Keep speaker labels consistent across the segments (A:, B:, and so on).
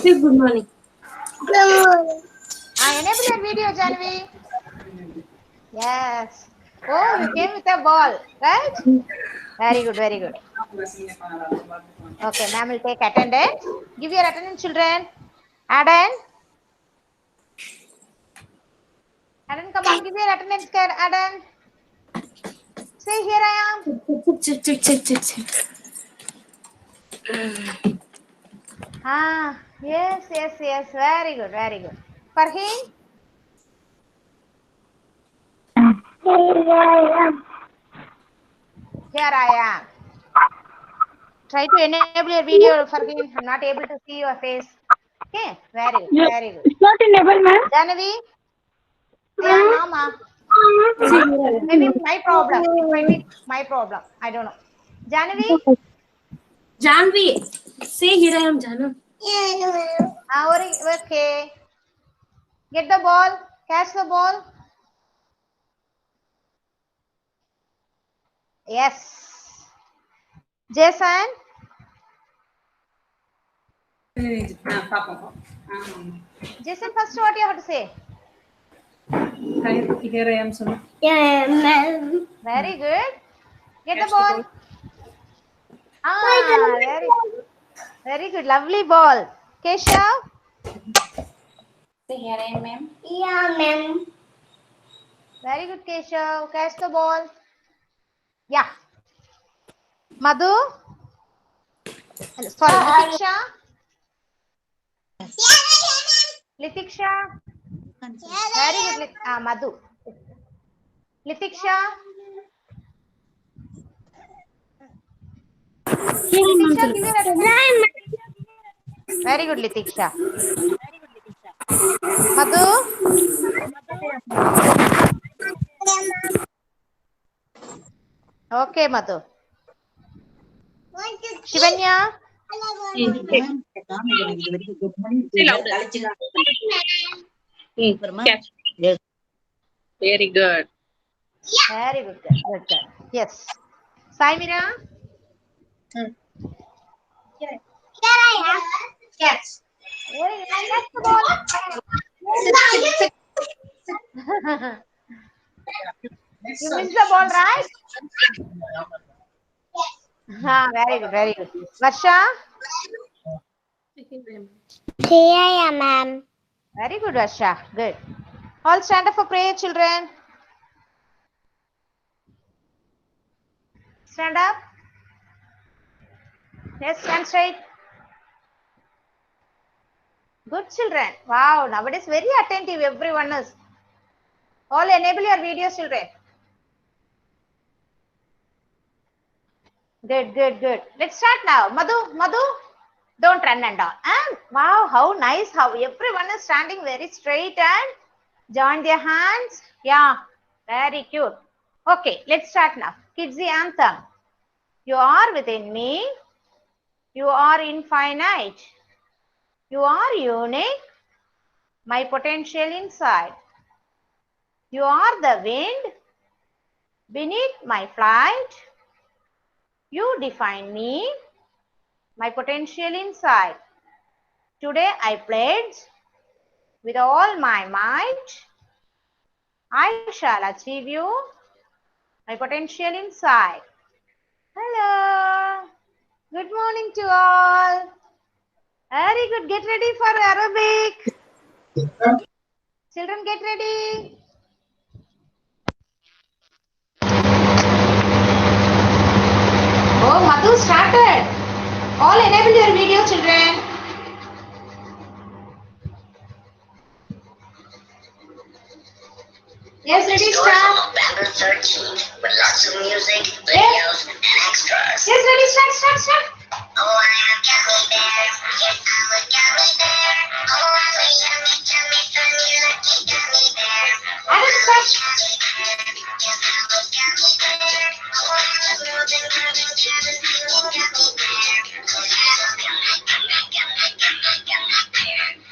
A: Say good morning. Good morning.
B: Enable your video, Janvi. Yes. Oh, you came with a ball, right? Very good, very good. Okay, ma'am will take attendance. Give your attendance, children. Aden. Aden, come on, give your attendance card, Aden. Say, here I am.
A: Check.
B: Yes. Very good, very good. Farheen? Here I am. Try to enable your video, Farheen. I'm not able to see your face. Okay, very good,
C: Yeah,
B: very good.
C: it's not enabled, ma'am.
B: Janavi? Yeah, Mama. Maybe my problem. It might be my problem. I don't know. Janavi?
A: Janvi. Say here I am, Janu.
B: Okay. Get the ball. Catch the ball. Yes. Jason? Jason, first what you have to say?
A: Here I am, son.
B: Yeah, ma'am. Very good. Get the ball. Very good. Lovely ball. Keshav?
A: Say here I am, ma'am.
B: Yeah, ma'am. Very good, Keshav. Catch the ball. Yeah. Madhu? Sorry, Litiksha? Litiksha? Very good, Madhu. Litiksha? Litiksha, give your attendance. Very good, Litiksha. Madhu? Okay, Madhu. Shivanya?
C: Yes. Very good.
B: Very good, good. Yes. Saimira?
A: Here I am. Yes.
B: Catch the ball. You missed the ball, right? Very good, very good. Varsha?
D: Here I am, ma'am.
B: Very good, Varsha. Good. All stand up for prayer, children. Stand up. Yes, stand straight. Good children. Wow, nowadays very attentive everyone is. All enable your videos, children. Good. Let's start now. Madhu, don't run and all. And wow, how nice how everyone is standing very straight and join their hands. Yeah, very cute. Okay, let's start now. Kids, the anthem. You are within me. You are infinite. You are unique. My potential inside. You are the wind beneath my flight. You define me. My potential inside. Today I pledge with all my might. I shall achieve you. My potential inside. Hello. Good morning to all. Very good. Get ready for Arabic. Children, get ready. Oh, Madhu started. All enable your video, children. Yes, ready, start.
E: November 13th with lots of music, videos, and extras.
B: Yes, ready, start.
E: Oh, I'm a gummy bear. Yes, I'm a gummy bear. Oh, I'm a yummy, funny, lucky gummy bear.
B: Adam, start.
E: Yes, I'm a gummy bear. Oh, I'm a golden, golden, cabin, feeling gummy bear. Oh, I'm a gummy bear. Gummy bear.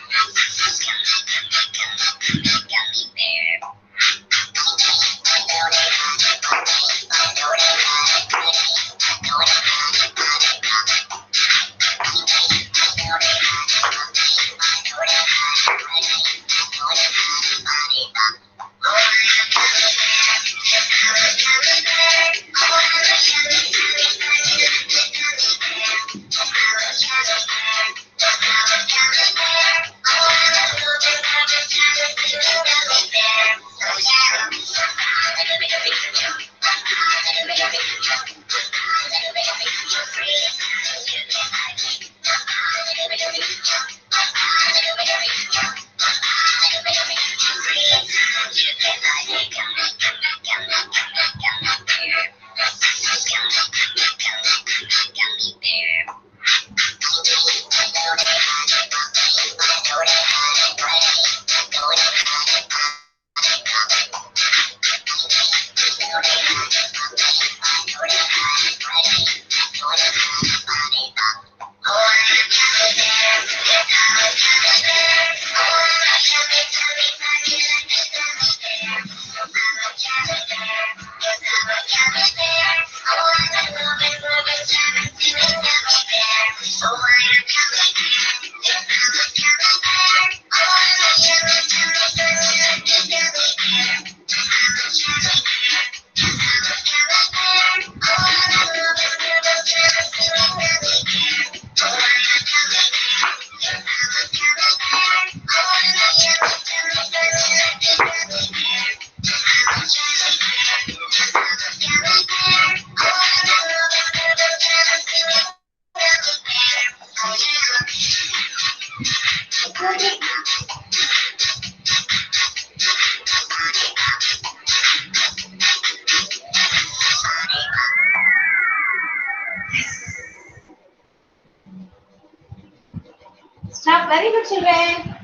B: Stop. Very good, children.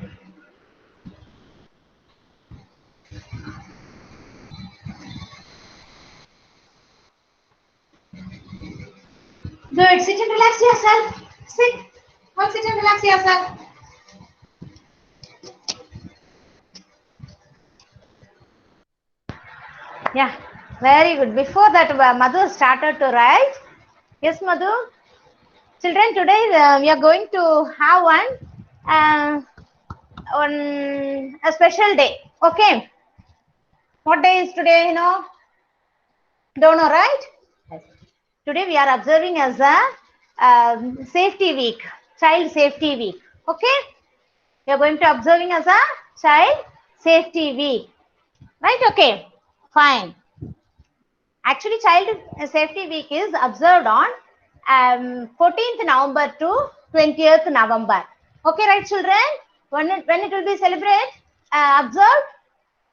B: Good. Sit and relax yourself. Sit. Go sit and relax yourself. Yeah. Very good. Before that, Madhu started to write. Yes, Madhu. Children, today we are going to have on a special day. Okay. What day is today? You know? Don't know, right? Today we are observing as a safety week, child safety week. Okay. We are going to observing as a child safety week. Right? Okay. Fine. Actually, child safety week is observed on 14th November to 20th November. Okay, right, children? When it will be celebrated, observed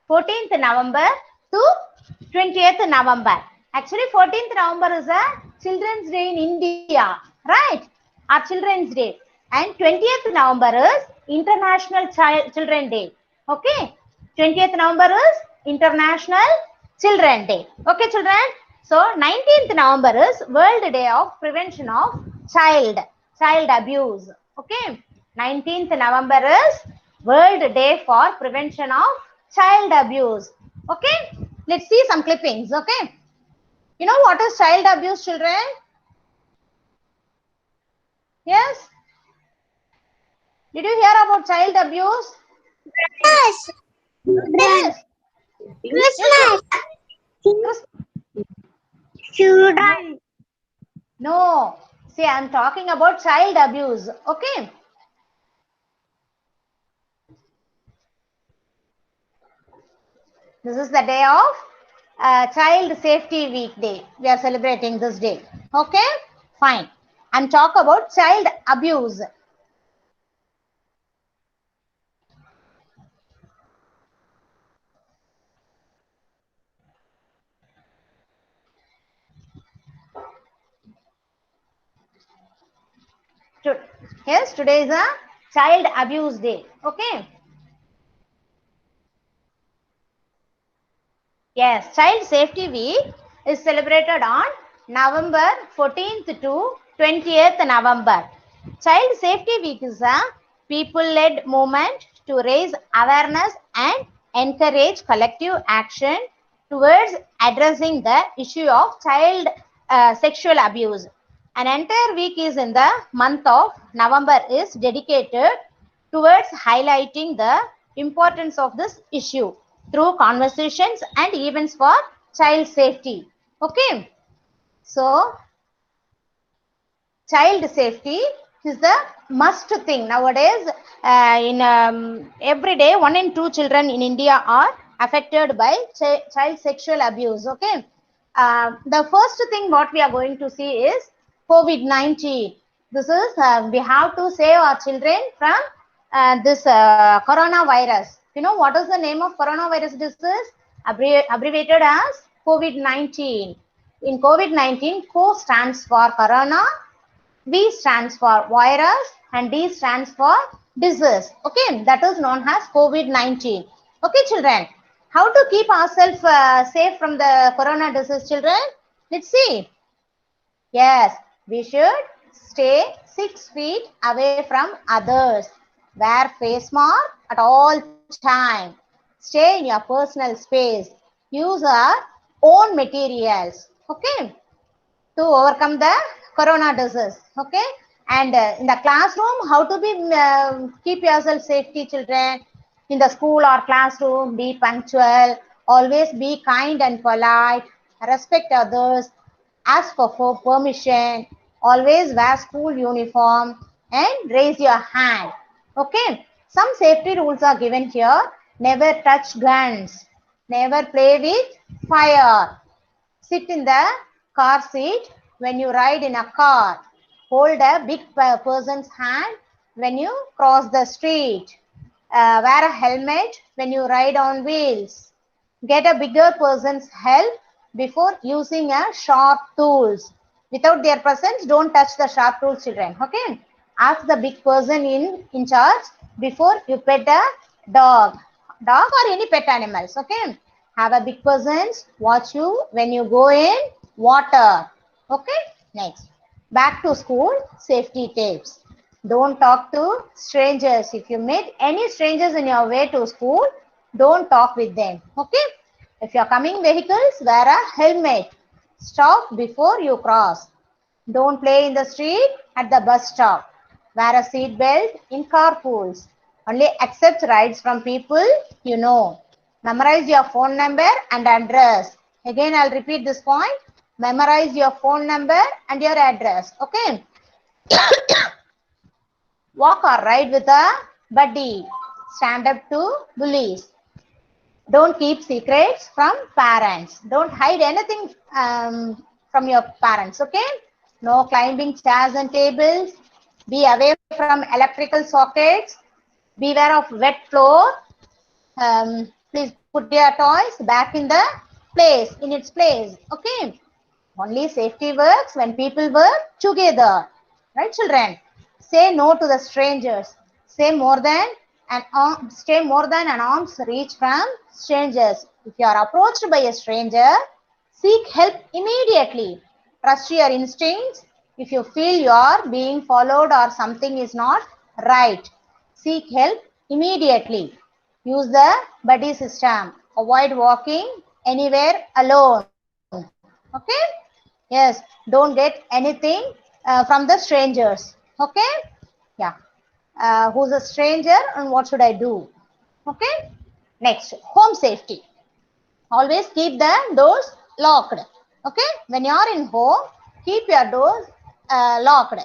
B: 14th November to 20th November. Actually, 14th November is a Children's Day in India, right? Our Children's Day. And 20th November is International Children Day. Okay? 20th November is International Children Day. Okay, children? So, 19th November is World Day of Prevention of Child Abuse. Okay? 19th November is World Day for Prevention of Child Abuse. Okay? Let's see some clippings. Okay? You know what is child abuse, children? Yes? Did you hear about child abuse?
D: Yes.
B: Yes.
D: Christmas. Children.
B: No. See, I am talking about child abuse. Okay. This is the day of Child Safety Week Day. We are celebrating this day. Okay. Fine. I'm talking about child abuse. Yes, today is a Child Abuse Day. Okay. Yes, Child Safety Week is celebrated on November 14th to 20th November. Child Safety Week is a people-led movement to raise awareness and encourage collective action towards addressing the issue of child sexual abuse. An entire week is in the month of November is dedicated towards highlighting the importance of this issue through conversations and events for child safety. Okay. So, child safety is the must thing nowadays. In every day, 1 in 2 children in India are affected by child sexual abuse. Okay. The first thing what we are going to see is COVID-19. This is we have to save our children from this coronavirus. You know what is the name of coronavirus disease? Abbreviated as COVID-19. In COVID-19, CO stands for corona, V stands for virus, and D stands for disease. Okay, that is known as COVID-19. Okay, children, how to keep ourselves safe from the corona disease, children? Let's see. Yes, we should stay 6 feet away from others. Wear face mask at all time. Stay in your personal space. Use our own materials. Okay, to overcome the corona disease. Okay, and in the classroom, how to be keep yourself safety, children? In the school or classroom, be punctual. Always be kind and polite. Respect others. Ask for permission. Always wear school uniform and raise your hand. Okay, some safety rules are given here. Never touch guns. Never play with fire. Sit in the car seat when you ride in a car. Hold a big person's hand when you cross the street. Wear a helmet when you ride on wheels. Get a bigger person's help before using a sharp tools. Without their presence, don't touch the sharp tools, children. Okay. Ask the big person in charge before you pet a dog or any pet animals. Okay. Have a big person watch you when you go in water. Okay. Next, back to school safety tips. Don't talk to strangers. If you meet any strangers in your way to school, don't talk with them. Okay. If you are coming vehicles, wear a helmet. Stop before you cross. Don't play in the street at the bus stop. Wear a seat belt in carpools. Only accept rides from people you know. Memorize your phone number and address. Again, I'll repeat this point. Memorize your phone number and your address. Okay. Walk or ride with a buddy. Stand up to bullies. Don't keep secrets from parents. Don't hide anything from your parents. Okay. No climbing chairs and tables. Be away from electrical sockets. Beware of wet floor. Please put your toys back in the place, in its place. Okay. Only safety works when people work together. Right, children? Say no to the strangers. Stay more than an arm's reach from strangers. If you are approached by a stranger, seek help immediately. Trust your instincts. If you feel you are being followed or something is not right, seek help immediately. Use the buddy system. Avoid walking anywhere alone. Okay? Yes, don't get anything from the strangers. Okay? Yeah. Who's a stranger and what should I do? Okay? Next, home safety. Always keep the doors locked. Okay? When you are in home, keep your doors locked.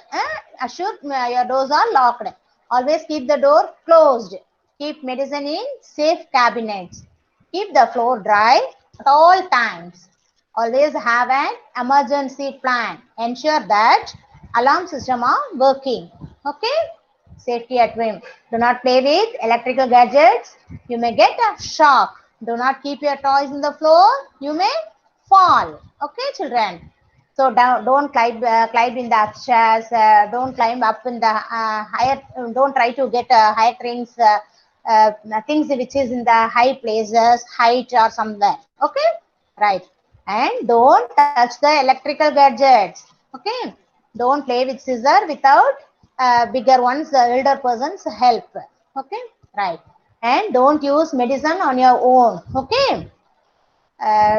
B: Assure your doors are locked. Always keep the door closed. Keep medicine in safe cabinets. Keep the floor dry at all times. Always have an emergency plan. Ensure that alarm system are working. Okay? Safety at home. Do not play with electrical gadgets. You may get a shock. Do not keep your toys in the floor. You may fall. Okay, children? So don't climb in the upstairs. Don't climb up in the higher. Don't try to get higher things, things which is in the high places, height or somewhere. Okay, right? And don't touch the electrical gadgets. Okay, don't play with scissor without bigger ones, the elder person's help. Okay, right? And don't use medicine on your own. Okay,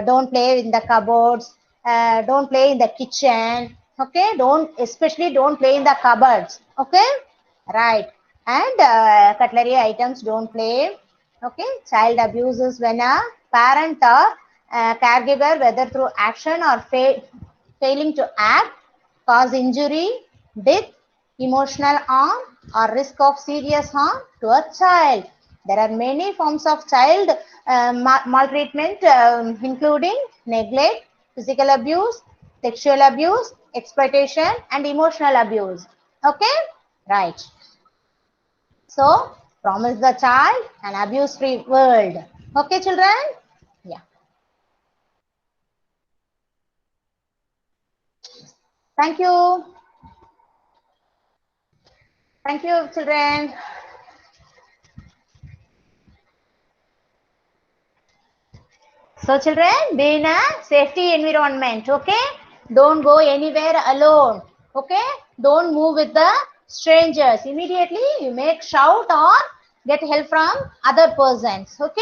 B: don't play in the cupboards. Don't play in the kitchen. Okay, especially don't play in the cupboards. Okay, right? And cutlery items don't play. Okay, child abuses when a parent or caregiver, whether through action or failing to act, cause injury, death, emotional harm or risk of serious harm to a child. There are many forms of child maltreatment, including neglect, physical abuse, sexual abuse, exploitation, and emotional abuse. Okay, right. So, promise the child an abuse-free world. Okay, children? Yeah. Thank you. Thank you, children. So, children, be in a safety environment. Okay? Don't go anywhere alone. Okay? Don't move with the strangers. Immediately, you make shout or get help from other persons. Okay?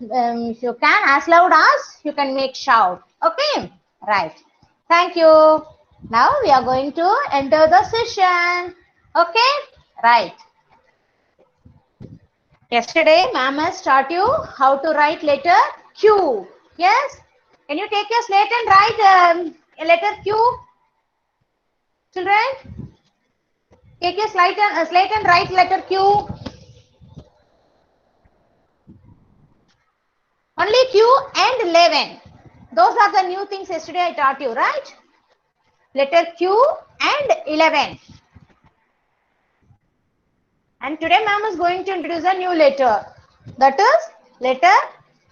B: If you can, as loud as you can make shout. Okay? Right. Thank you. Now we are going to enter the session. Okay? Right. Yesterday, ma'am has taught you how to write letter Q. Yes? Can you take your slate and write a letter Q? Children? Take your slate and write letter Q. Only Q and 11. Those are the new things yesterday I taught you, right? Letter Q and 11. And today ma'am is going to introduce a new letter. That is letter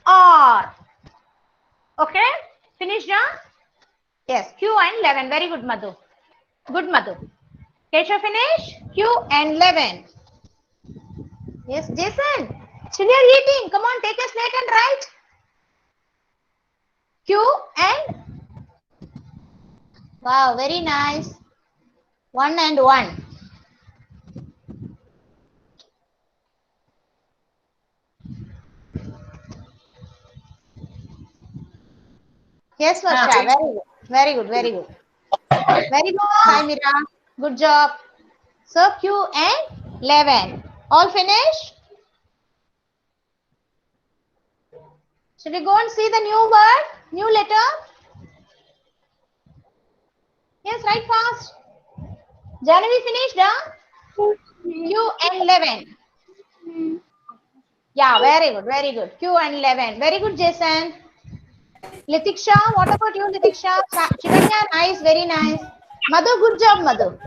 B: R. Okay? Finished now? Yes, Q and 11. Very good, Madhu. Good, Madhu. Keshav finish? Q and 11. Yes, Jason. Still you're eating. Come on, take a slate and write. Q and wow, very nice. 1 and 1. Yes, Varsha. Very good. Very good. Very good. Very good. Hi, Mira. Good job. So Q and 11. All finished? Should we go and see the new word? New letter? Yes, write fast. Janavi finished, huh? Q and 11. Yeah, very good, very good. Q and 11. Very good, Jason. Litiksha, what about you, Litiksha? Chiranya, nice, very nice. Madhu, good job, Madhu.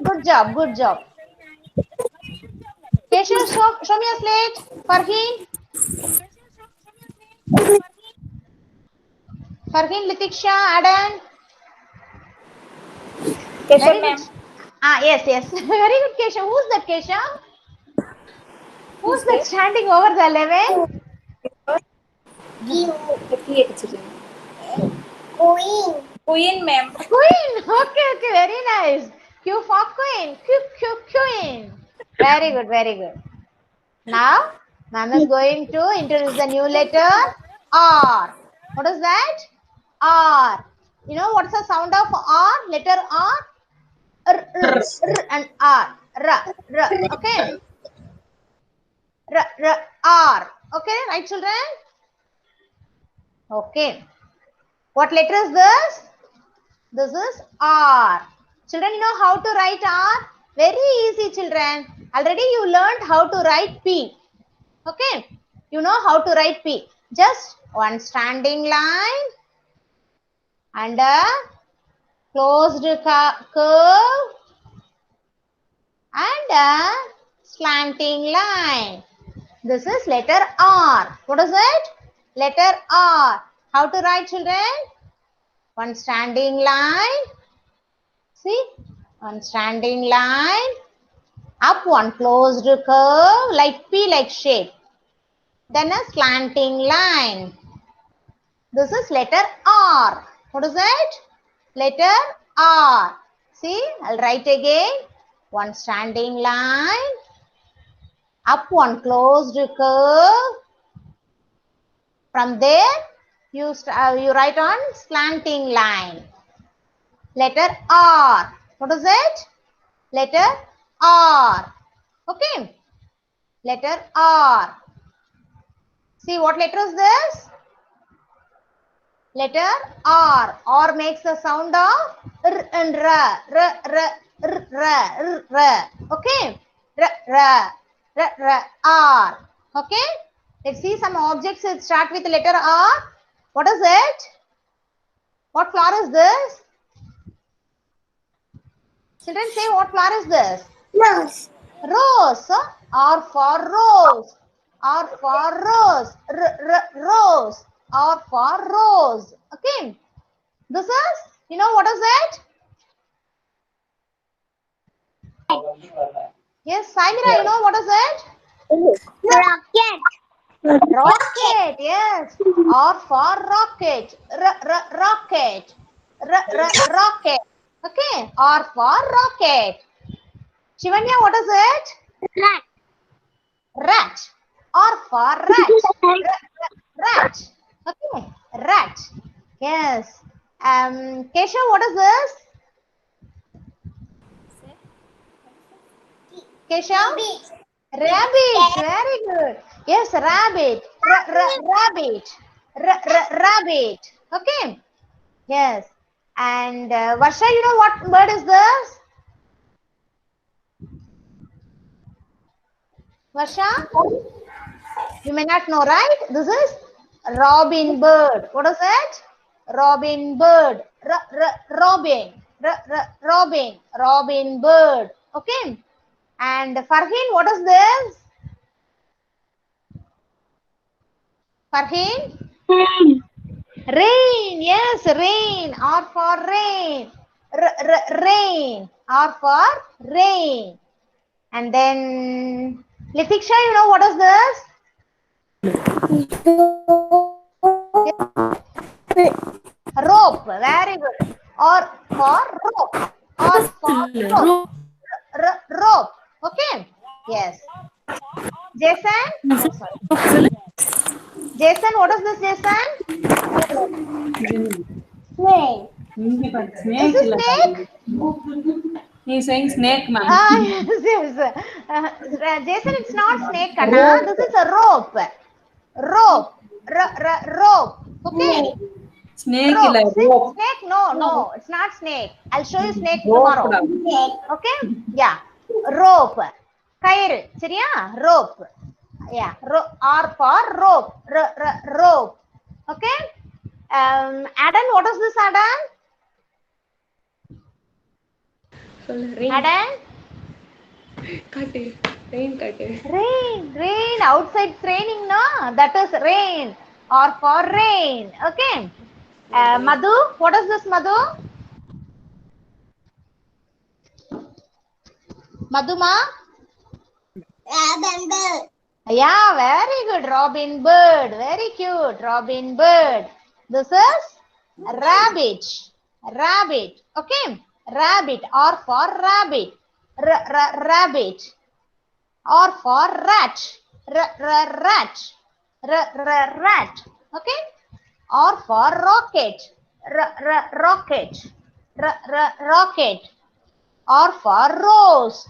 B: Good job, good job. Keshav, show me a slate. Farheen. Farheen, Litiksha, Adan. Very good. Ah, yes, yes. Very good, Keshav. Who's that, Keshav? Who's that standing over the 11?
D: Queen, ma'am.
B: Queen. Okay, okay, very nice. Q for Queen. Queen. Very good, very good. Now, ma'am is going to introduce the new letter R. What is that? R. You know what's the sound of R? Letter R? R, and R. R. Okay. R. Okay, right, children? Okay. What letter is this? This is R. Children, you know how to write R? Very easy, children. Already you learned how to write P. Okay. You know how to write P. Just one standing line and a closed curve and a slanting line. This is letter R. What is it? Letter R. How to write, children? One standing line. See? One standing line. Up one closed curve like P like shape. Then a slanting line. This is letter R. What is it? Letter R. See? I'll write again. One standing line. Up one closed curve. From there, you write on slanting line. Letter R. What is it? Letter R. Okay. Letter R. See what letter is this? Letter R. R makes the sound of R and R. Okay. R. Okay. Let's see some objects that start with the letter R. What is it? What flower is this? Children, say what flower is this?
D: Rose.
B: Rose. R for rose. R for rose. Rose. R for rose. Okay. This is, you know what is it? Yes, Saimira, you know what is it?
D: Rocket.
B: Rocket, yes. R for rocket. Rocket. Rocket. Okay. R for rocket. Shivanya, what is it?
D: Rat.
B: Rat. R for rat. Rat. Okay. Rat. Yes. Kesha, what is this? Kesha? Rabbit. Very good. Yes, rabbit. Rabbit. Rabbit. Okay. Yes. And Varsha, you know what bird is this? Varsha? You may not know, right? This is robin bird. What is it? Robin bird. Robin. Robin. Robin bird. Okay. And Farheen, what is this? Farheen? Rain. Yes, rain. R for rain. Rain. R for rain. And then Litiksha, you know what is this? Rope. Very good. Or for rope. Or for rope. Rope. Okay. Yes. Jason? Oh, sorry. Jason, what is this, Jason?
D: Snake.
B: Is this snake?
C: He's saying snake, ma'am.
B: Yes. Jason, it's not snake, Anna. This is a rope. Rope. Rope. Okay.
C: Snake
B: Rope.
C: like rope.
B: Snake? No, it's not snake. I'll show you snake tomorrow. Okay? Yeah. Rope. Kairu. Seriya? Rope. Yeah. R for rope. Rope. Okay? Adan, what is this, Adan? Adan? Rain. Outside it's raining, no? That is rain. Or for rain. Okay. Madhu, what is this, Madhu? Madhuma?
D: Robin bird.
B: Yeah, very good. Robin bird. Very cute. Robin bird. This is rabbit. Rabbit. Okay. Rabbit. R for rabbit. Rabbit. R for rat. Rat. Rat. Okay. R for rocket. Rocket. Rocket. R for rose.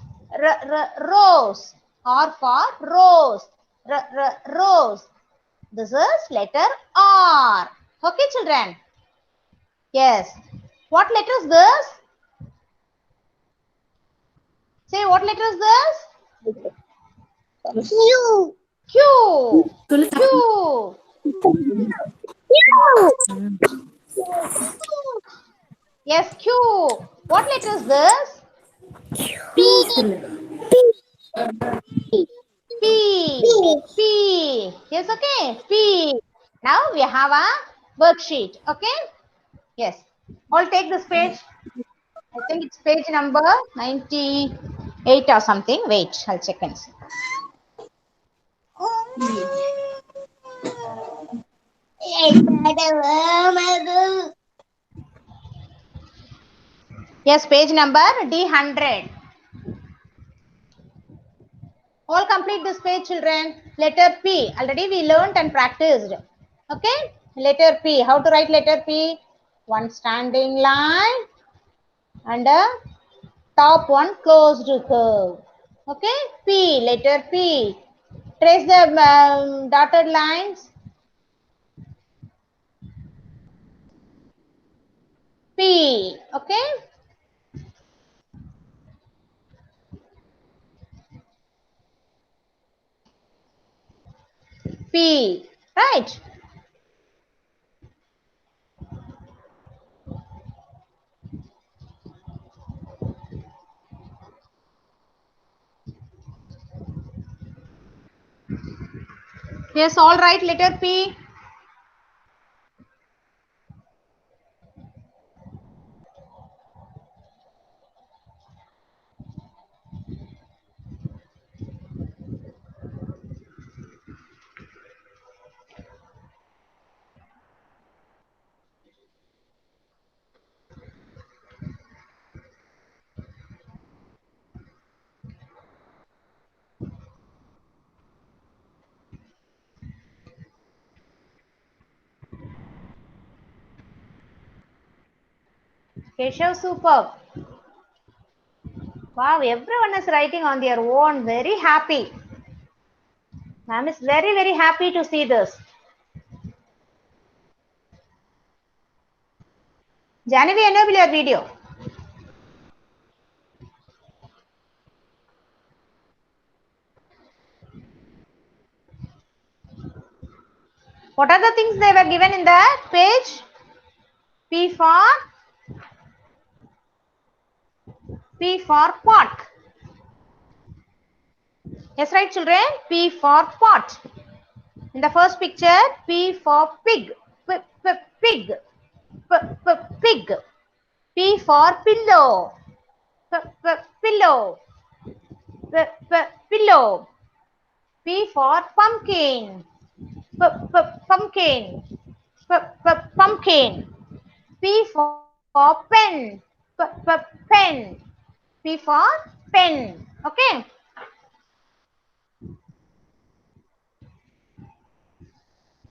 B: Rose. R for rose. Rose. This is letter R. Okay, children? Yes. What letter is this? Say, what letter is this?
D: Q.
B: Q. Q. Yes, Q. What letter is this?
D: P.
B: P. Yes, okay. P. Now we have a worksheet. Okay. Yes. All take this page. I think it's page number 98 or something. Wait, I'll check and see. Yes, page number D100. All complete this page, children. Letter P. Already we learned and practiced. Okay. Letter P. How to write letter P? One standing line and a top one closed curve. Okay. P. Letter P. Trace the dotted lines. P. Okay. P. Right? Yes, all right, letter P. Keshav, superb. Wow, everyone is writing on their own. Very happy. Ma'am is very, very happy to see this. Janavi, enable your video. What are the things they were given in that page? P for pot. Yes, right, children? P for pot. In the first picture, P for pig. Pig. Pig. P for pillow. Pillow. Pillow. P for pumpkin. Pumpkin. Pumpkin. P for pen. Pen. P for pen. Okay.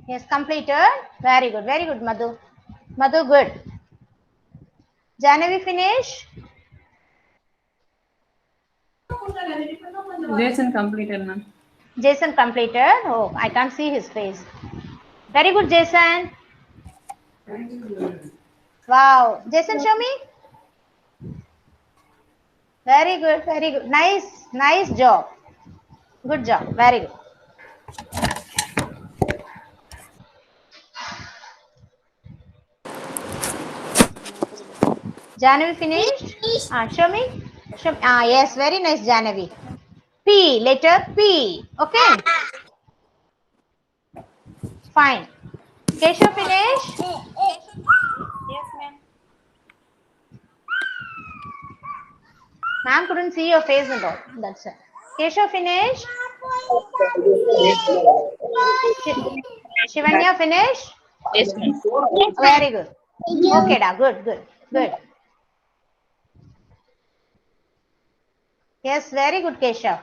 B: Yes, completed. Very good, Madhu. Madhu, good. Janavi, finish.
C: Jason completed, ma'am.
B: Jason completed. Oh, I can't see his face. Very good, Jason. Wow. Jason, show me. Very good. Nice job. Good job. Very good. Janavi finished? Show me. Yes, very nice, Janavi. P, letter P. Okay. Fine. Keshav finish?
A: Yes, ma'am.
B: Ma'am couldn't see your face and all. That's it. Keshav finish? Shivanya finish?
F: Yes, ma'am.
B: Very good. Okay, da. Good. Yes, very good, Keshav.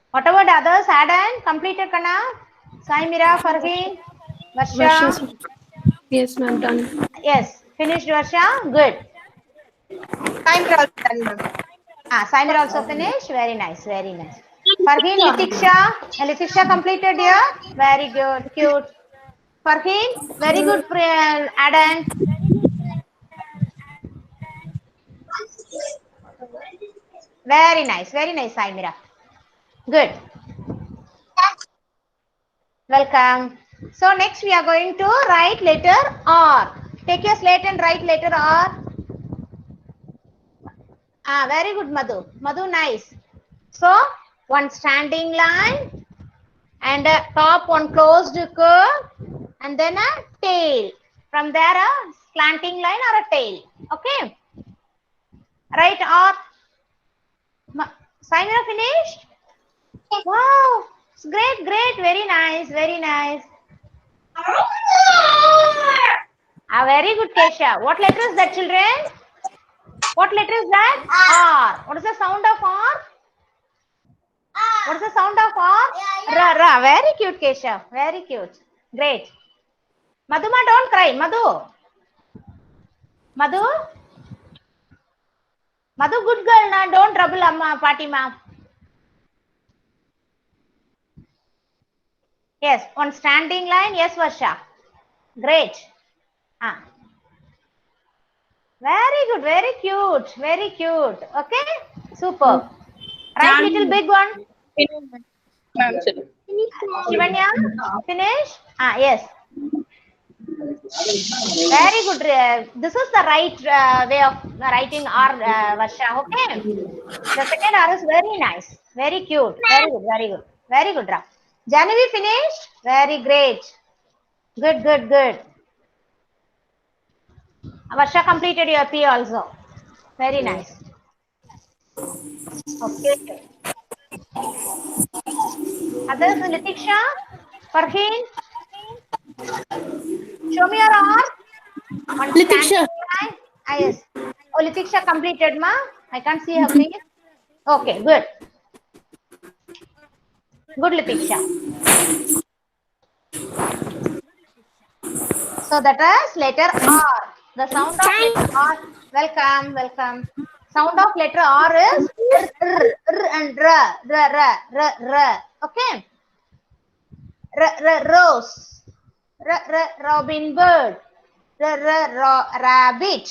B: What about others? Adan, completed Kana? Sai Mira, Farheen, Varsha?
G: Yes, ma'am, done.
B: Yes, finished Varsha? Good. Saimir also finished? Very nice. Farheen, Letiksha completed here? Very good, cute. Farheen, very good, Adan. Very nice, Saimira. Good. Welcome. So next we are going to write letter R. Take your slate and write letter R. Very good, Madhu. Madhu, nice. So one standing line and a top one closed curve and then a tail. From there a slanting line or a tail. Okay. Right R. Saimira finished? Wow. Great. Very nice. Very good, Kesha. What letter is that, children? What letter is that? R. What is the sound of R? What is the sound of R? Ra. Very cute, Kesha. Very cute. Great. Madhuma, don't cry. Madhu, good girl, na. Don't trouble Amma, Fatima. Yes, on standing line. Yes, Varsha. Great. Very good. Very cute. Okay. Super. Right, little big one. Shivanya, finish? Yes. Very good. This is the right way of writing R, Varsha. Okay. The second R is very nice. Very cute. Very good. Very good. Very good, Ra. Janavi finished? Very great. Good, good, good. Varsha completed your P also. Very nice. Okay. Others, Litiksha, Farheen, show me your R. On
G: Litiksha.
B: standing line. Yes. Oh, Litiksha completed, ma. I can't see her face. Okay, good. Good, Litiksha. So that is letter R. The sound of letter R. Welcome, welcome. Sound of letter R is r and r. Okay. Rose. Robin bird. Rabbit.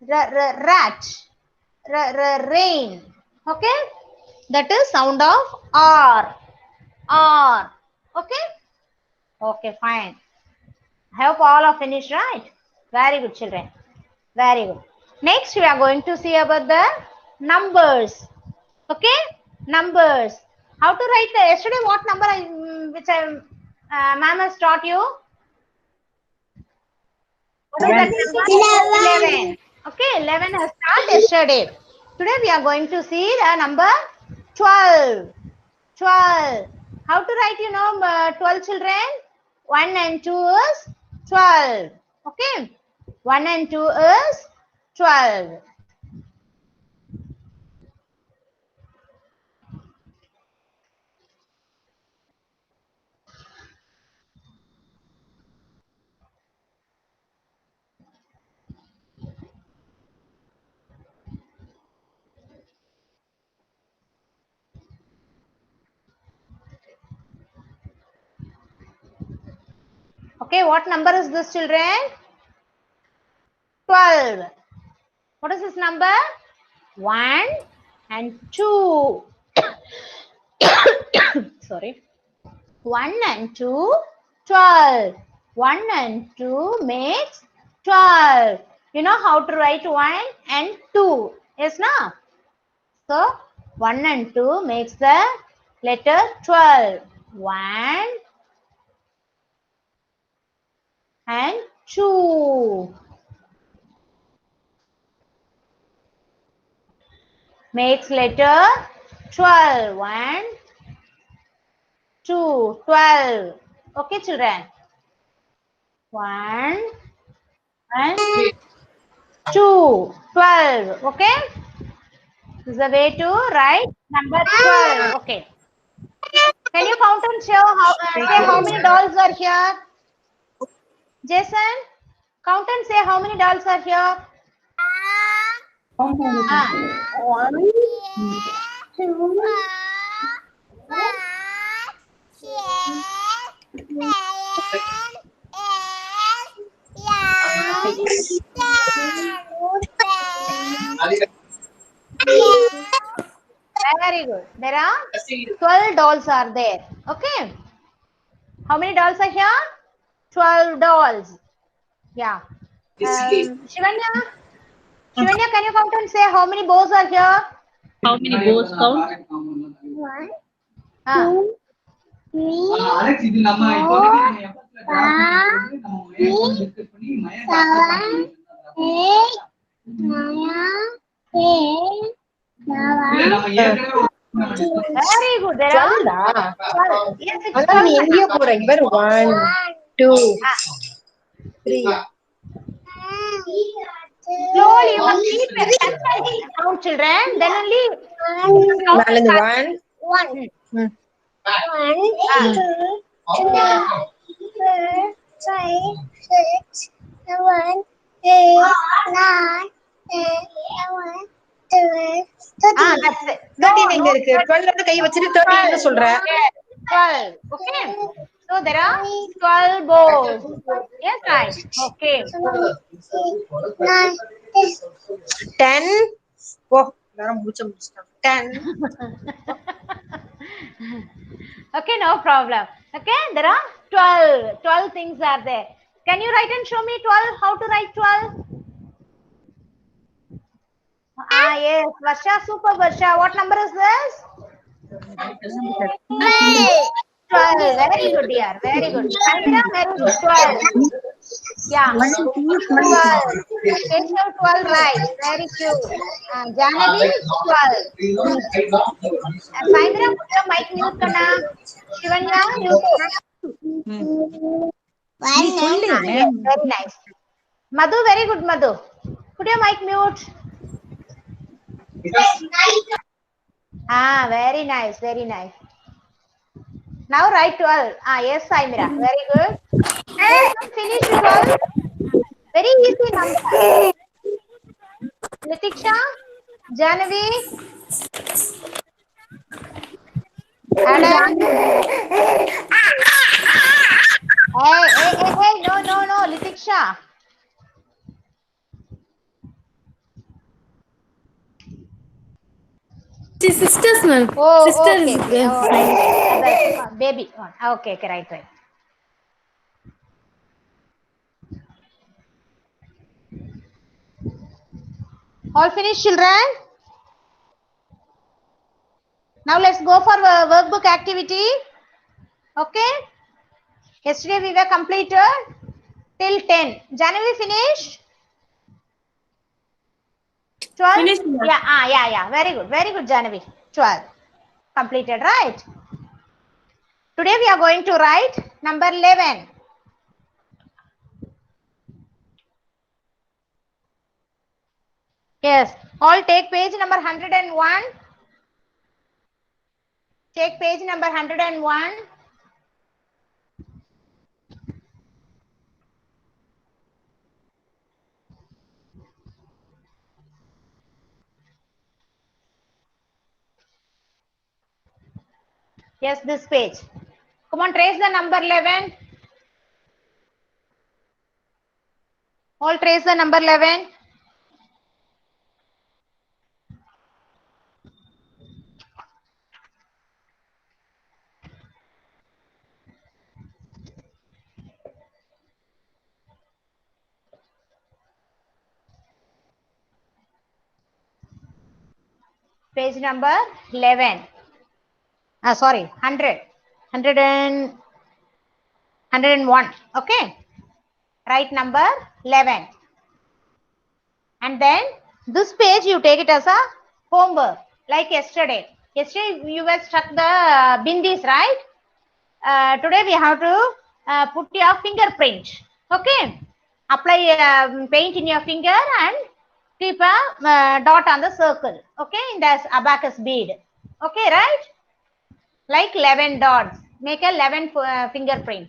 B: Rat. Rain. Okay. That is sound of R. R. Okay. Okay, fine. I hope all are finished, right? Very good, children. Very good. Next, we are going to see about the numbers. Okay, numbers. How to write the yesterday? What number which ma'am has taught you? What is that number? 11. Okay, 11 has taught yesterday. Today we are going to see the number 12. 12. How to write, 12, children? 1 and 2 is 12. Okay. 1 and 2 is 12. Okay, what number is this, children? 12. What is this number? 1 and 2. Sorry. 1 and 2, 12. 1 and 2 makes 12. You know how to write 1 and 2. Yes, no? So, 1 and 2 makes the letter 12. 1 and 2 makes letter 12. 1, 2, 12. Okay, children. 1 and 2, 12. Okay. This is the way to write number 12. Okay. Can you count and show how many dolls are here? Jason, count and say how many dolls are here.
D: 1, 2,
B: Very good. There are 12 dolls are there. Okay. How many dolls are here? 12 dolls. Yeah. Shivanya, can you count and say how many bows are here?
C: How many bows count?
D: 1,
B: Ah.
D: 2, 3,
E: Alex இது நம்ம இப்போ வந்து நம்ம discuss பண்ணி மயா
D: 7, 8, 9, 10,
E: இல்ல நம்ம ஏற்கனவே
B: Very good. There are 12. Yes, it's
F: அதான் நீ எங்கேயோ போற இவர் 1 2 3
B: slowly you must keep count, children. Then only
F: நாலு 1
D: 1, 1, 2, 3, 4, 5, 6, 7, 8, 9, 10, 11, 12, 13.
B: that's it.
F: 13 எங்க இருக்கு 12 ல கை வச்சிட்டு 13 ன்னு சொல்ற
B: 12. Okay. So there are 12 bows. Yes, right. Okay.
D: 9,
F: 10 ஓ நான் முடிச்சிட்டேன் 10
B: Okay, no problem. Okay, there are 12 things are there. Can you write and show me 12? How to write 12? Ah, yes, Varsha, super Varsha. What number is this? 12. Very good, dear. Very good. Samira, very good. 12. Yeah. 12. Keshav, 12 right. Very cute. Janavi, 12. Samira, put your mic mute, Kana. Shivanya, you too. Yes, very nice. Madhu, very good, Madhu. Put your mic mute. Ah, very nice, very nice. Now write 12. Ah, yes, Saimira. Very good. Finish 12. Very easy number. Litiksha, Janavi, Adam. Hey, no, Litiksha.
G: Sisters, ma'am.
B: Oh,
G: Sisters.
B: okay. Oh, right. Baby. Okay, right. All finished, children? Now let's go for workbook activity. Okay. Yesterday we were completed till 10. January finished? 12?
A: Finished, ma'am.
B: Yeah. Very good, January. 12. Completed, right? Today we are going to write number 11. Yes. All take page number 101. Take page number 101. Yes, this page. Come on, trace the number 11. All trace the number 11. Page number 11. Sorry, 100. 101. Okay. Write number 11. And then this page you take it as a homework like yesterday. Yesterday you were struck the bindis, right? Today we have to put your fingerprint. Okay. Apply paint in your finger and keep a dot on the circle. Okay. In this abacus bead. Okay, right? Like 11 dots. Make a 11 fingerprint.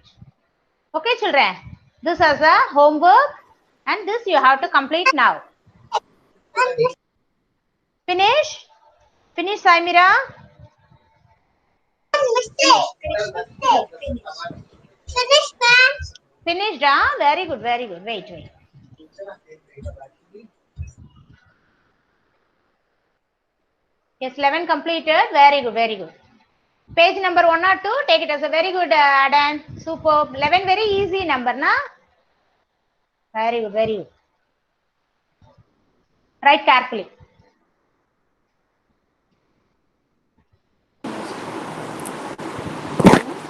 B: Okay, children. This is a homework and this you have to complete now. Finish? Finish, Saimira? Finished, huh? Very good. Wait. Yes, 11 completed. Very good. Page number 1 or 2, take it as a very good, Adan. Superb. 11, very easy number, na? Very good. Write carefully.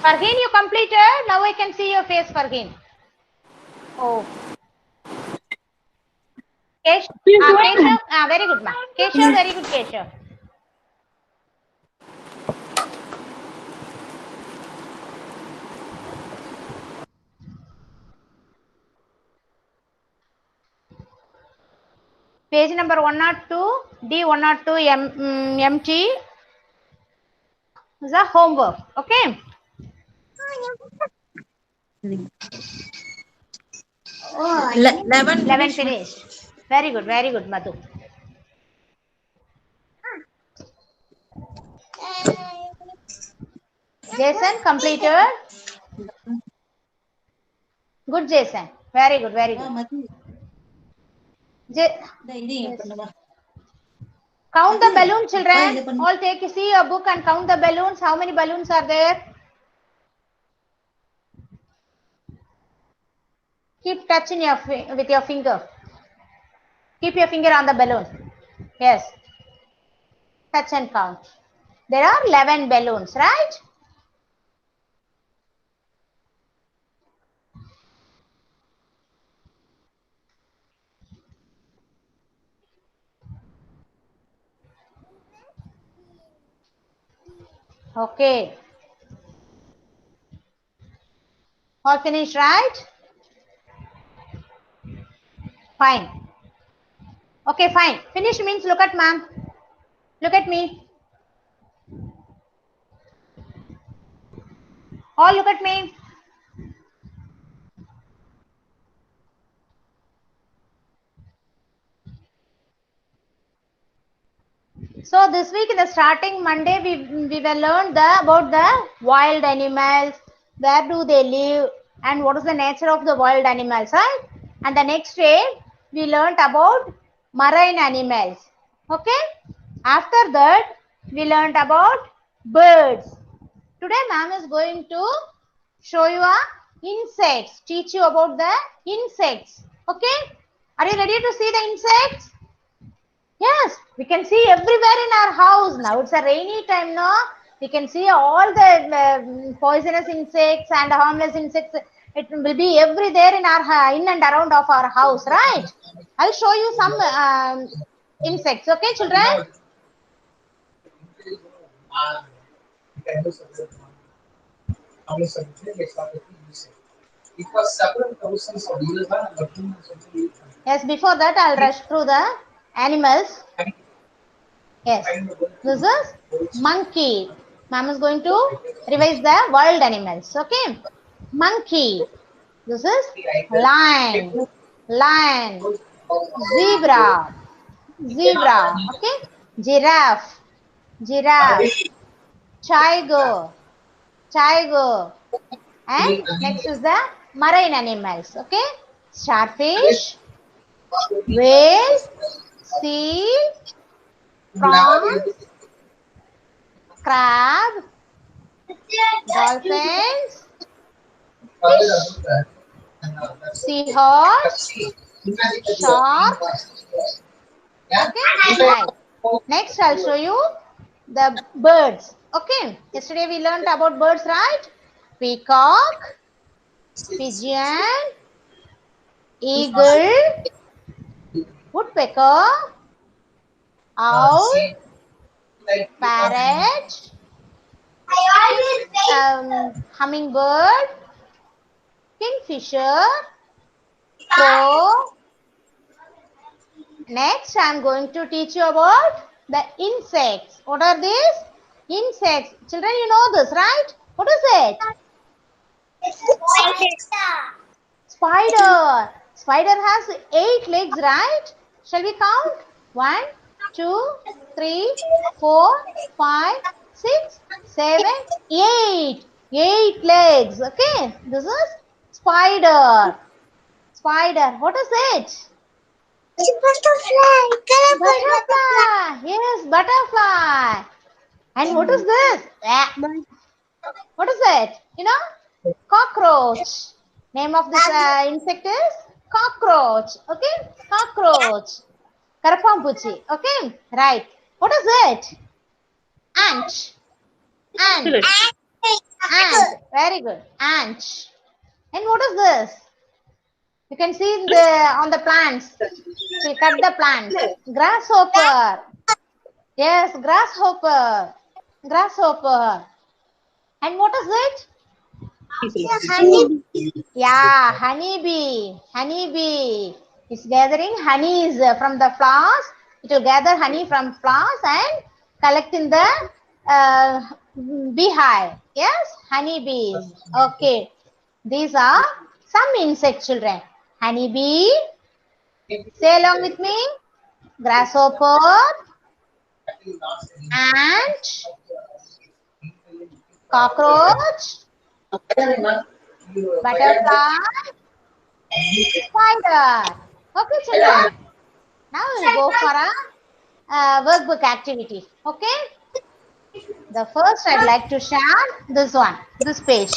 B: Farheen, you completed. Now I can see your face, Farheen. Oh. Keshav. Very good, ma. Keshav, very good, Keshav. Page number 102, D102 MT is a homework. Okay. 11 finished. Very good, Madhu. Jason completed. Good, Jason. Very good. Count the balloon, children. All see your book and count the balloons. How many balloons are there? Keep touching with your finger. Keep your finger on the balloon. Yes. Touch and count. There are 11 balloons, right? Okay. All finished, right? Fine. Okay, fine. Finished means look at ma'am. Look at me. All look at me. So this week in the starting Monday, we were learned about the wild animals, where do they live, and what is the nature of the wild animals, right? And the next day we learned about marine animals. Okay. After that we learned about birds. Today ma'am is going to show you insects, teach you about the insects. Okay. Are you ready to see the insects? Yes, we can see everywhere in our house. Now it's a rainy time, no? We can see all the poisonous insects and harmless insects. It will be everywhere in our in and around of our house, right? I'll show you some insects. Okay, children? Yes, before that I'll rush through the animals. Yes, this is monkey. Ma'am is going to revise the wild animals. Okay, monkey. This is lion, lion, zebra, zebra. Okay, giraffe, giraffe, tiger, tiger. And next is the marine animals. Okay, starfish, whale, seal, prawns, crab, dolphins, fish, seahorse, shark. Okay, right. Next, I'll show you the birds. Okay, yesterday we learned about birds, right? Peacock, pigeon, eagle, woodpecker, owl, parrot, hummingbird, kingfisher, crow. Next, I am going to teach you about the insects. What are these? Insects. Children, you know this, right? What is it? Spider. Spider has 8 legs, right? Shall we count? 1, 2, 3, 4, 5, 6, 7, 8. 8 legs. Okay. This is spider. Spider. What is it? Butterfly. Yes, butterfly. And what is this? What is it? You know? Cockroach. Name of this insect is cockroach. Okay? Cockroach. Karapampuchi. Okay? Right. What is it? Ant. Ant. Ant. Very good. Ant. And what is this? You can see in on the plants. So you cut the plants. Grasshopper. Yes, grasshopper. Grasshopper. And what is it? Honeybee. Yeah, honeybee. Honeybee. It's gathering honeys from the flowers. It will gather honey from flowers and collect in the beehive. Yes, honeybees. Okay. These are some insect, children. Honeybee. Say along with me. Grasshopper. Ant. Cockroach. Butterfly. Spider. Okay, children. Now we'll go for a workbook activity. Okay. The first I'd like to share this one, this page.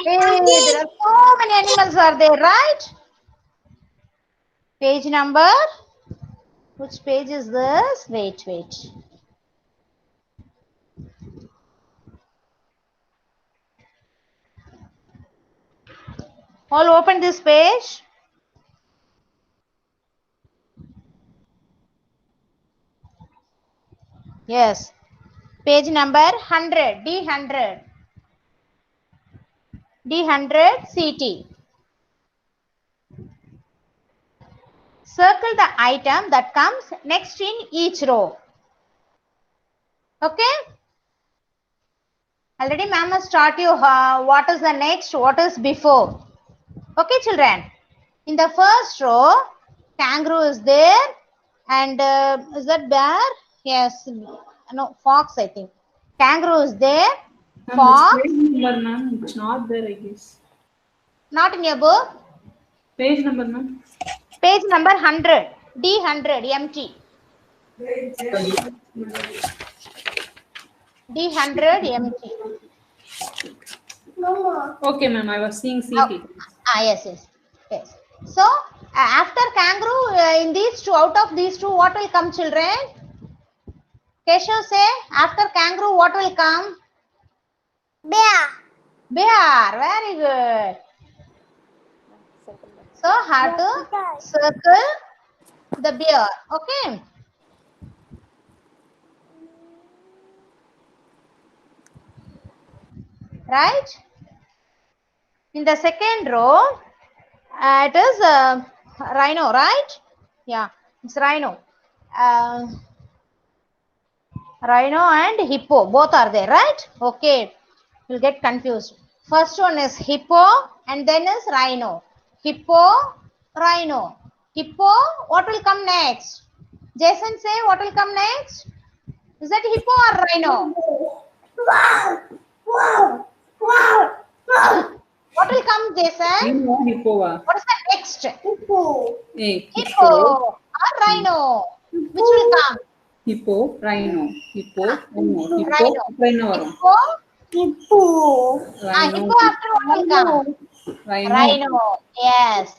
B: Hey, There are so many animals are there, right? Page number. Which page is this? Wait. All open this page. Yes. Page number 100. D100. D100 CT. Circle the item that comes next in each row. Okay. Already ma'am has taught you what is the next, what is before. Okay, children. In the first row, kangaroo is there, and is that bear? Yes, no, fox, I think. Kangaroo is there, fox.
C: Page number, ma'am. It's not there, I guess.
B: Not in your book.
C: Page number, ma'am.
B: Page number 100. D100, empty. D100, empty.
C: Okay, ma'am. I was seeing CT.
B: Yes. So, after kangaroo, in these two, out of these two, what will come, children? Keshav say, after kangaroo, what will come?
D: Bear.
B: Bear. Very good. So, how to circle the bear. Okay. Right? In the second row, it is rhino, right? Yeah, it's rhino. Rhino and hippo, both are there, right? Okay, you'll get confused. First one is hippo and then is rhino. Hippo, rhino. Hippo, what will come next? Jason say, what will come next? Is that hippo or rhino? What will come, Jason?
C: Hippo.
B: What is the next?
C: Hey,
B: Hippo or rhino? Which will come?
C: Hippo, rhino. Hippo, rhino.
B: Rhino.
C: Rhino.
B: Hippo.
C: Rhino.
B: Hippo after what will come? Rhino. Yes.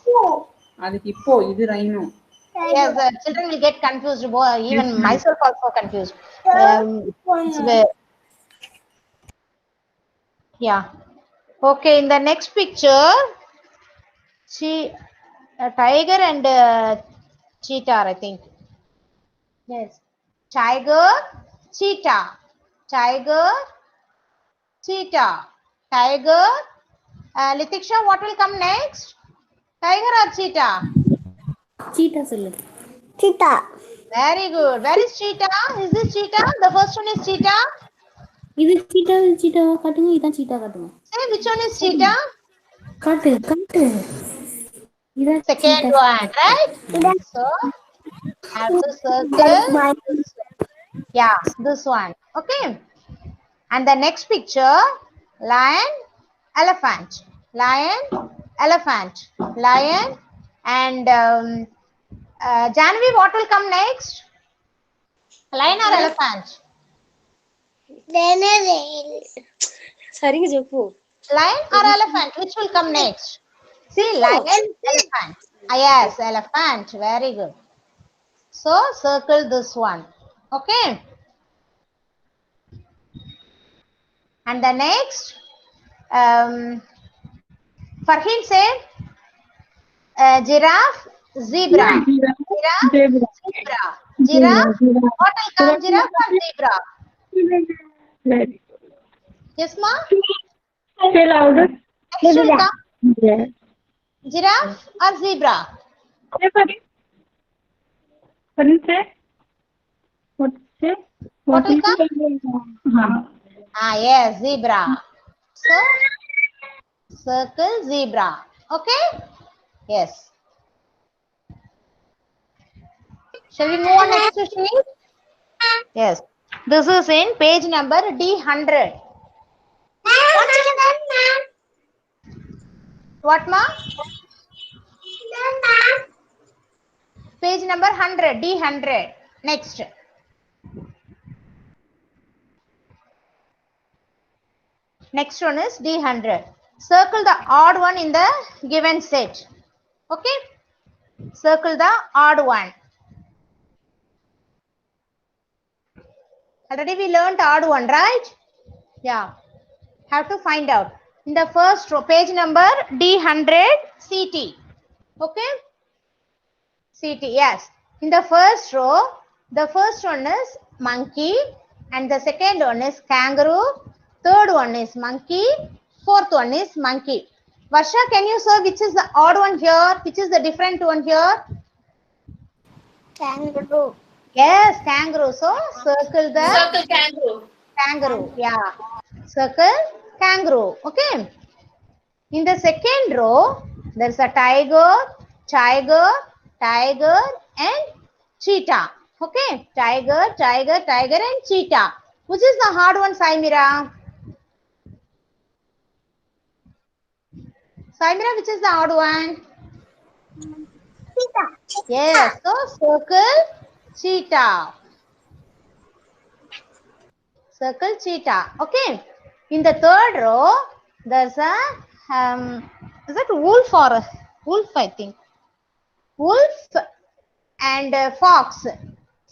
C: That's hippo. This is rhino.
B: Yes, children will get confused. Even myself also confused. Yeah. Okay, in the next picture, a tiger and cheetah, I think. Yes. Tiger, cheetah. Tiger, cheetah. Tiger. Litiksha, what will come next? Tiger or cheetah?
D: Cheetah.
B: Very good. Where is cheetah? Is this cheetah? The first one is cheetah.
H: இது cheetah காட்டுங்க இதான் cheetah காட்டுங்க
B: Say which one is cheetah?
H: காட்டு இதான்
B: Second one, right? So, have to circle. Yeah, this one. Okay. And the next picture, lion, elephant. Lion, elephant. Lion and Janvi, what will come next? Lion or elephant?
D: Then a rail.
F: Sorry, Jopu.
B: Lion or elephant? Which will come next? See, lion, elephant. Yes, elephant. Very good. So, circle this one. Okay. And the next, Farhin said, giraffe, zebra. Giraffe, zebra. Giraffe, what will come? Giraffe or zebra? Yes, ma?
H: say louder
B: Next will come
H: yeah
B: giraffe or zebra?
H: say say
B: What will come? Yes, zebra. So, circle zebra. Okay? Yes. Shall we move on next to sheet? Yes. This is in page number D100. What, ma? Page number 100, D100. Next. Next one is D100. Circle the odd one in the given set. Okay? Circle the odd one. Already we learned odd one, right? Yeah. Have to find out. In the first row, page number D100 CT. Okay? CT, yes. In the first row, the first one is monkey and the second one is kangaroo. Third one is monkey. Fourth one is monkey. Varsha, can you say which is the odd one here? Which is the different one here?
D: Kangaroo.
B: Yes, kangaroo. So circle the
A: Circle kangaroo.
B: kangaroo. Yeah. Circle kangaroo. Okay. In the second row, there's a tiger, tiger, tiger, and cheetah. Okay. Tiger, tiger, tiger, and cheetah. Which is the hard one, Saimira? Saimira, which is the hard one? Yes. So circle cheetah. Circle cheetah. Okay. In the third row, there's a is it wolf or a wolf? I think wolf and fox.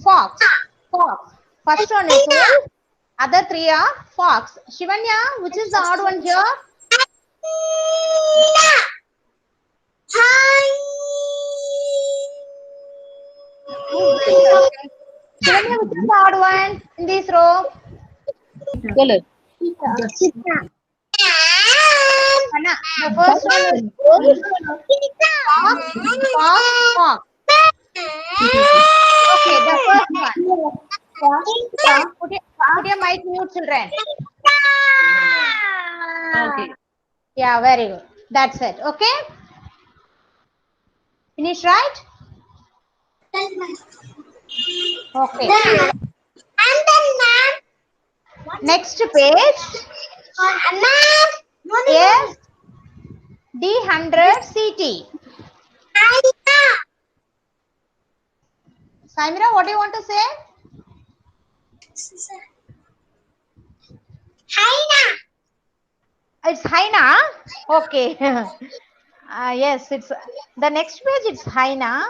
B: Fox. Fox. First one is wolf. Other three are fox. Shivanya, which is the odd one here? Shivanya, which is the odd one in this row? Anna, the first one is wolf, fox, fox, fox. Okay, the first one. Put your mic mute, children.
C: Okay.
B: Yeah, very good. That's it. Okay. Finish, right? Okay. Next page. Yes. D100 CT. Saimira, what do you want to say? It's hyena. Okay. Yes, it's the next page. It's hyena,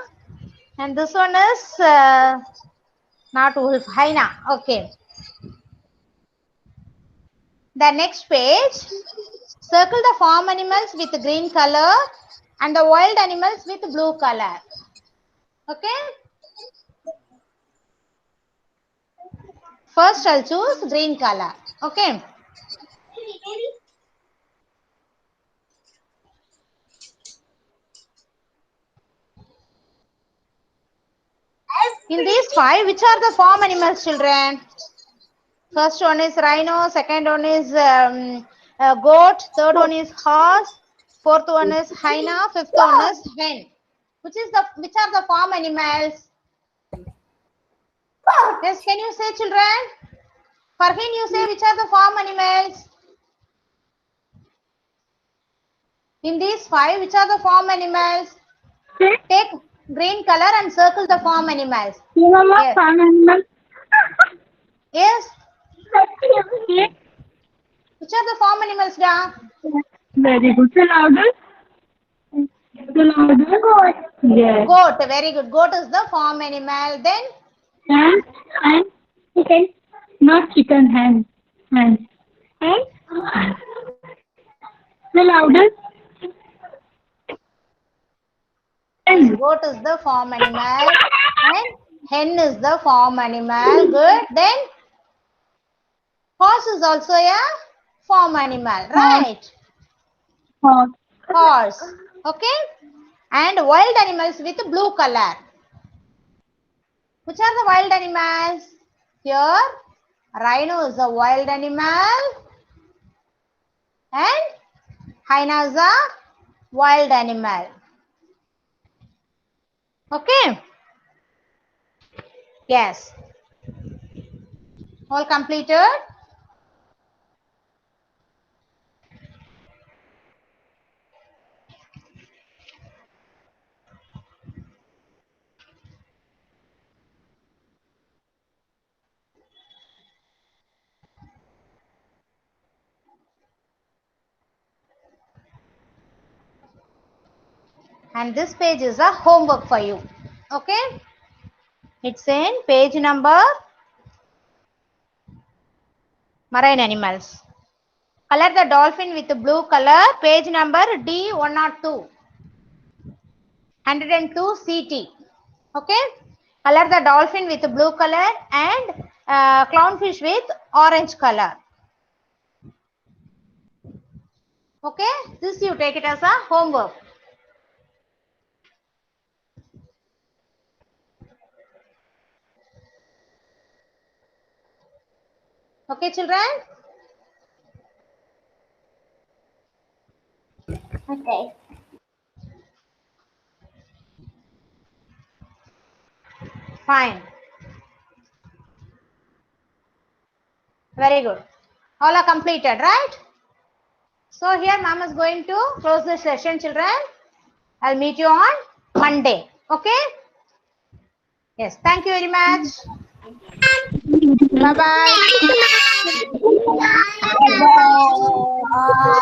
B: and this one is not wolf. Hyena. Okay. The next page. Circle the farm animals with green color and the wild animals with blue color. Okay. First, I'll choose green color. Okay. In these five, which are the farm animals, children? First one is rhino, second one is goat, third one is horse, fourth one is hyena, fifth one is hen. Which are the farm animals? Yes, can you say, children? Farhin, you say which are the farm animals? In these five, which are the farm animals? Take green color and circle the farm animals. Yes.
D: Farm animal.
B: Yes. Which are the farm animals, Da?
D: Very good. The louder. The louder. Yes.
B: Goat. Very good. Goat is the farm animal. Then
D: And chicken. Not chicken. Hen. Hen. Hen. The louder.
B: goat is the farm animal. And hen is the farm animal. Good. Then horse is also a farm animal. Right. Horse. Okay. And wild animals with blue color. Which are the wild animals? Here, rhino is a wild animal and hyena is a wild animal. Okay. Yes. All completed? And this page is a homework for you. Okay? It's in page number marine animals. Color the dolphin with the blue color. Page number D102. 102 CT. Okay? Color the dolphin with the blue color and clownfish with orange color. Okay? This you take it as a homework. Okay, children?
H: Okay.
B: Fine. Very good. All are completed, right? So here ma'am is going to close the session, children. I'll meet you on Monday. Okay? Yes. Thank you very much. Bye-bye.